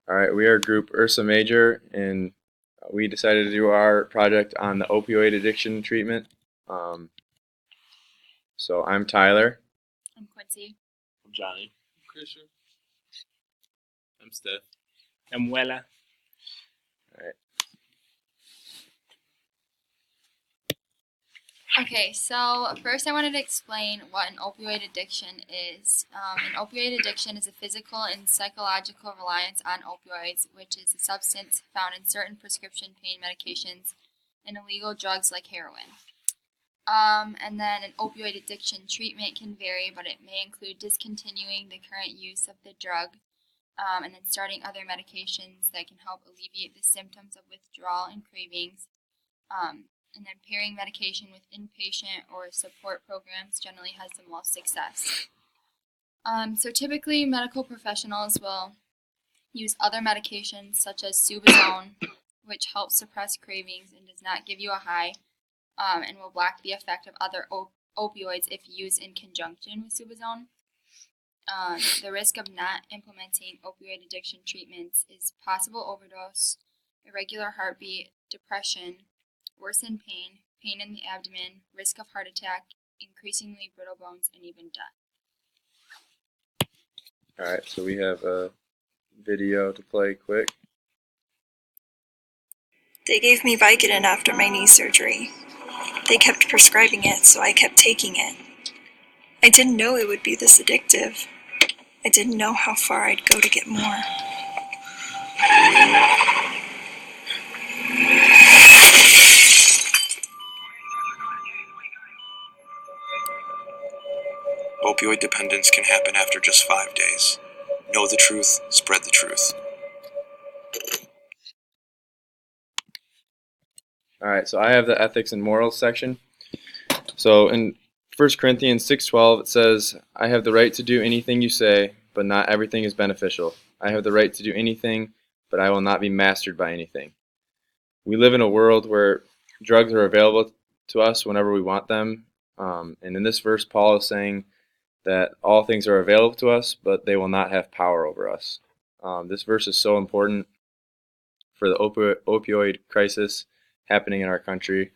All right, we are group Ursa Major, and we decided to do our project on the opioid addiction treatment. Um, so I'm Tyler. I'm Quincy. I'm Johnny. I'm Christian. I'm Steph. I'm Wella. All right. Okay, so first I wanted to explain what an opioid addiction is. An opioid addiction is a physical and psychological reliance on opioids, which is a substance found in certain prescription pain medications and illegal drugs like heroin. And then an opioid addiction treatment can vary, but it may include discontinuing the current use of the drug, and then starting other medications that can help alleviate the symptoms of withdrawal and cravings. And then pairing medication with inpatient or support programs generally has the most success. So typically, medical professionals will use other medications such as Subazone, which helps suppress cravings and does not give you a high, and will block the effect of other opioids if used in conjunction with Subazone. The risk of not implementing opioid addiction treatments is possible overdose, irregular heartbeat, depression, worsened pain, pain in the abdomen, risk of heart attack, increasingly brittle bones, and even death. All right, so we have a video to play quick. They gave me Vicodin after my knee surgery. They kept prescribing it, so I kept taking it. I didn't know it would be this addictive. I didn't know how far I'd go to get more. Opioid dependence can happen after just 5 days. Know the truth, spread the truth. All right, so I have the ethics and morals section. So in 1 Corinthians 6:12 it says, "I have the right to do anything you say, but not everything is beneficial. I have the right to do anything, but I will not be mastered by anything." We live in a world where drugs are available to us whenever we want them. And in this verse, Paul is saying that all things are available to us, but they will not have power over us. This verse is so important for the opioid crisis happening in our country.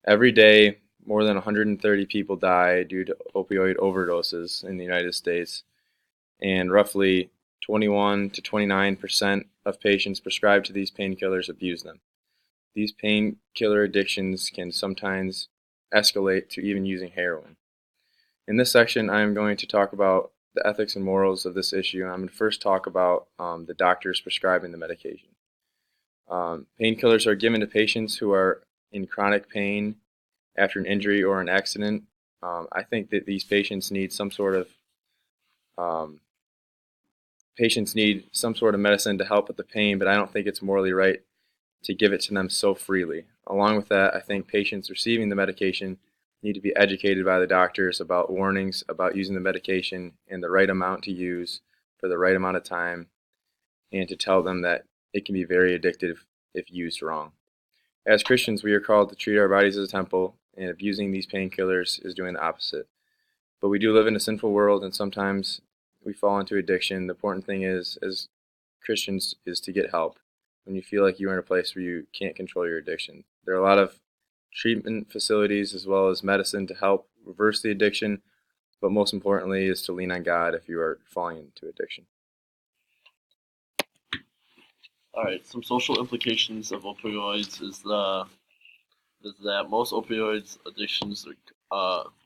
Every day, more than 130 people die due to opioid overdoses in the United States, and roughly 21 to 29% of patients prescribed to these painkillers abuse them. These painkiller addictions can sometimes escalate to even using heroin. In this section, I am going to talk about the ethics and morals of this issue. I'm going to first talk about the doctors prescribing the medication. Painkillers are given to patients who are in chronic pain after an injury or an accident. I think that these patients need some sort of medicine to help with the pain, but I don't think it's morally right to give it to them so freely. Along with that, I think patients receiving the medication need to be educated by the doctors about warnings about using the medication and the right amount to use for the right amount of time, and to tell them that it can be very addictive if used wrong. As Christians, we are called to treat our bodies as a temple, and abusing these painkillers is doing the opposite. But we do live in a sinful world, and sometimes we fall into addiction. The important thing is, as Christians, is to get help when you feel like you're in a place where you can't control your addiction. There are a lot of treatment facilities as well as medicine to help reverse the addiction, but most importantly is to lean on God if you are falling into addiction. All right, some social implications of opioids is that most opioids addictions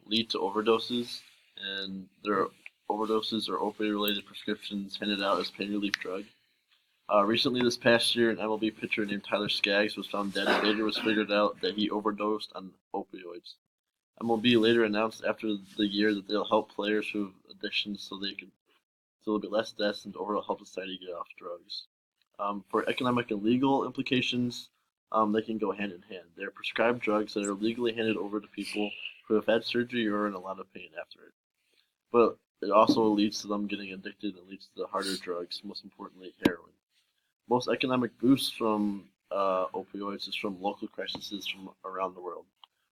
lead to overdoses, and their overdoses or opioid-related prescriptions handed out as pain relief drug. Recently, this past year, an MLB pitcher named Tyler Skaggs was found dead, and later was figured out that he overdosed on opioids. MLB later announced after the year that they'll help players who have addictions so there'll be less deaths and overall help society get off drugs. For economic and legal implications, they can go hand in hand. They're prescribed drugs that are legally handed over to people who have had surgery or are in a lot of pain after it. But it also leads to them getting addicted and leads to the harder drugs, most importantly heroin. Most economic boosts from opioids is from local crises from around the world.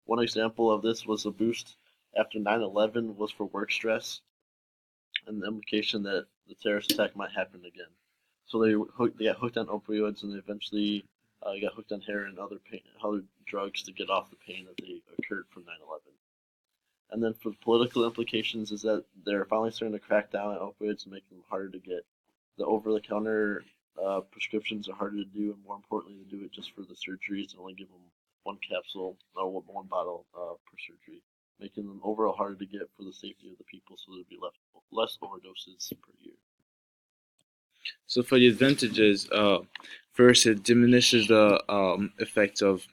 One example of this was a boost after 9/11 was for work stress and the implication that the terrorist attack might happen again. So they got hooked on opioids, and they eventually got hooked on heroin and other drugs to get off the pain that they occurred from 9/11. And then for the political implications is that they're finally starting to crack down on opioids and make them harder to get. The over-the-counter prescriptions are harder to do, and more importantly, to do it just for the surgeries and only give them one capsule or one bottle per surgery, making them overall harder to get for the safety of the people, so there'd be less overdoses per year. So for the advantages, first it diminishes the effects of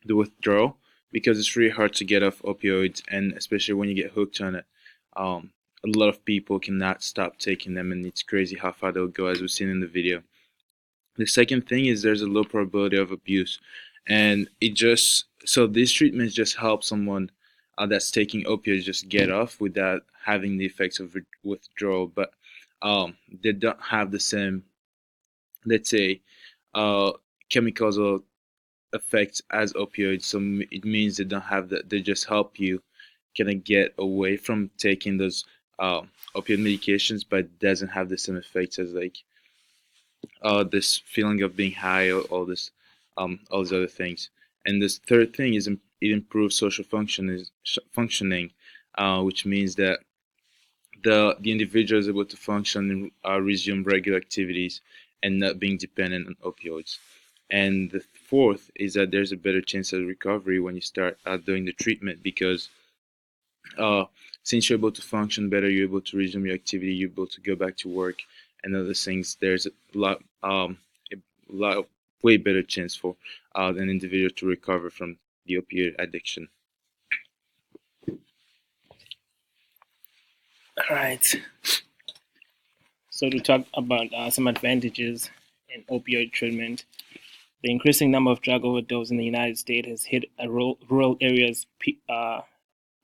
the withdrawal because it's really hard to get off opioids, and especially when you get hooked on it, a lot of people cannot stop taking them, and it's crazy how far they'll go, as we've seen in the video. The second thing is there's a low probability of abuse, and these treatments just help someone that's taking opioids just get off without having the effects of withdrawal, but they don't have the same, let's say, uh, chemicals or effects as opioids. So it means they don't have that. They just help you kind of get away from taking those opioid medications, but it doesn't have the same effects as like this feeling of being high or all these other things. And this third thing is it improves social functioning, which means that the individual is able to function and resume regular activities and not being dependent on opioids. And the fourth is that there's a better chance of recovery when you start doing the treatment because uh, since you're able to function better, you're able to resume your activity, you're able to go back to work and other things. There's a lot way better chance for an individual to recover from the opioid addiction. All right. So to talk about some advantages in opioid treatment, the increasing number of drug overdose in the United States has hit rural areas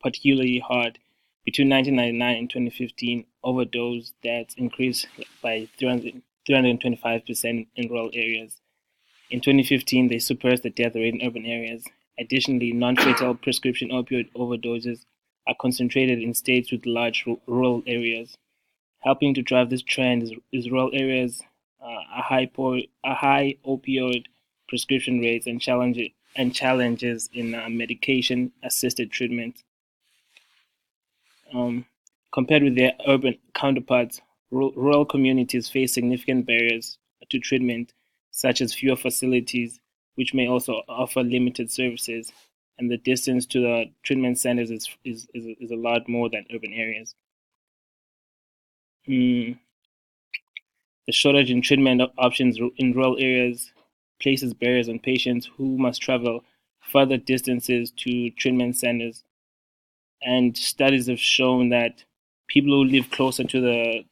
particularly hard. Between 1999 and 2015, overdose deaths increased by 325% in rural areas. In 2015, they surpassed the death rate in urban areas. Additionally, non-fatal prescription opioid overdoses are concentrated in states with large rural areas. Helping to drive this trend is rural areas, a high opioid prescription rates and challenges in medication-assisted treatment. Um, Compared with their urban counterparts, rural communities face significant barriers to treatment, such as fewer facilities, which may also offer limited services, and the distance to the treatment centers is a lot more than urban areas. Mm, the shortage in treatment options in rural areas places barriers on patients who must travel further distances to treatment centers, and studies have shown that people who live closer to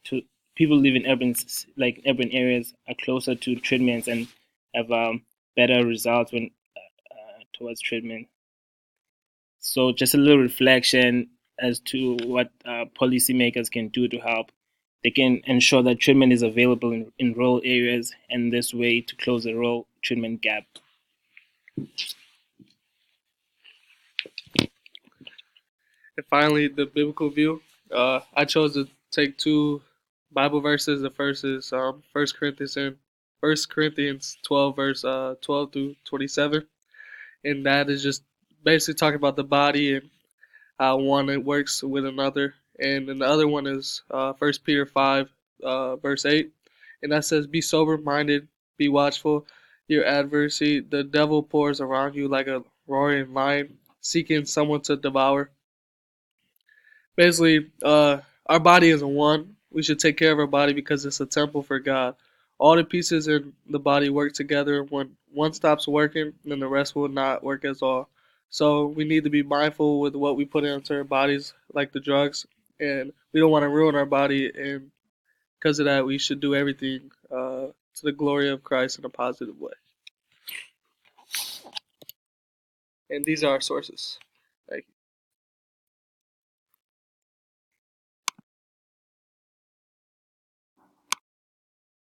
people who live in urban areas are closer to treatments and have better results when towards treatment. So just a little reflection as to what policymakers can do to help. They can ensure that treatment is available in rural areas, and this way to close the rural treatment gap. And finally, the biblical view. I chose to take two Bible verses. The first is 1 Corinthians 12, verse 12 through 27, and that is just basically talking about the body and how one it works with another. And then the other one is 1 Peter 5, verse 8, and that says, "Be sober minded, be watchful. Your adversary, the devil, pours around you like a roaring lion, seeking someone to devour." Basically, our body is a one. We should take care of our body because it's a temple for God. All the pieces in the body work together. When one stops working, then the rest will not work as all. So we need to be mindful with what we put into our bodies, like the drugs, and we don't want to ruin our body. And because of that, we should do everything to the glory of Christ in a positive way. And these are our sources.